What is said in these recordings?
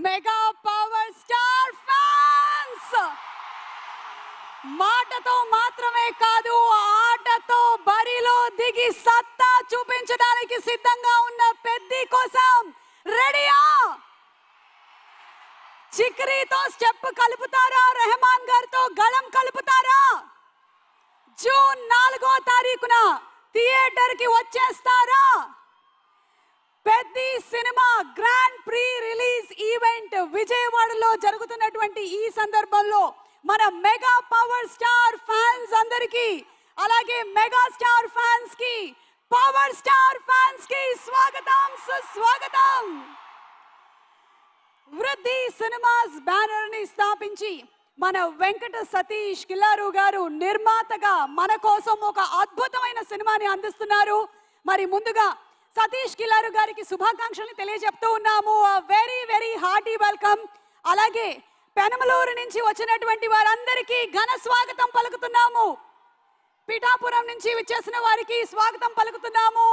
Mega power star fans మాటతో మాత్రమే కాదు ఆటతో బరిలో దిగి సత్తా చూపించడానికి సిద్ధంగా ఉన్న పెద్ది కోసం రెడీయా? చిక్రీతో స్టెప్ కలుపుతారా? రెహమాన్ గారితో గళం కలుపుతారా? జూన్ 4వ తారీఖున థియేటర్ కి వచ్చేస్తారా? Peddi cinema grand pre release event విజయవాడలో జరుగుతున్నటువంటి ఈ సందర్భంలో మన మెగా పవర్ స్టార్ ఫ్యాన్స్ అందరికీ, అలాగే మెగా స్టార్ ఫ్యాన్స్ కి, పవర్ స్టార్ ఫ్యాన్స్ కి స్వాగతం, సుస్వాగతం. వృద్ధి సినిమాస్ బ్యానర్ ని స్థాపించి మన వెంకట సతీష్ కిల్లారు గారు నిర్మాతగా మన కోసం ఒక అద్భుతమైన సినిమాని అందిస్తున్నారు. మరి ముందుగా సతీష్ కిల్లారు గారికి శుభాకాంక్షలు తెలియజెప్తూ ఉన్నాము. Very very hearty welcome. అలాగే పెనమలూరు నుంచి వచ్చినటువంటి వారందరికీ ఘన స్వాగతం పలుకుతున్నాము. పిఠాపురం నుంచి విచ్చేసిన వారికి స్వాగతం పలుకుతున్నాము.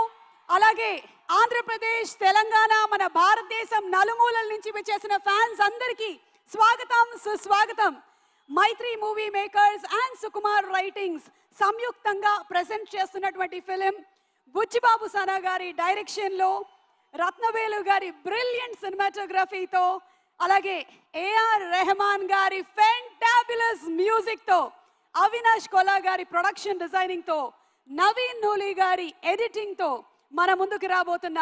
అలాగే ఆంధ్రప్రదేశ్, తెలంగాణ, మన భారతదేశం నలుమూలల నుంచి విచ్చేసిన ఫ్యాన్స్ అందరికీ స్వాగతం, సుస్వాగతం. Mythri movie makers and Sukumar writings సంయుక్తంగా ప్రెజెంట్ చేస్తున్నటువంటి ఫిలిం బుచ్చిబాబు సానా గారి డైరెక్షన్ లో, రత్నవేలు గారి బ్రిలియంట్ సినిమాటోగ్రఫీతో, అలాగే ఏఆర్ రెహమాన్ గారి ఫెంటాబులస్ మ్యూజిక్ తో, అవినాష్ కోలా గారి ప్రొడక్షన్ డిజైనింగ్ తో, నవీన్ నూలి గారి ఎడిటింగ్ తో మన ముందుకు రాబోతున్న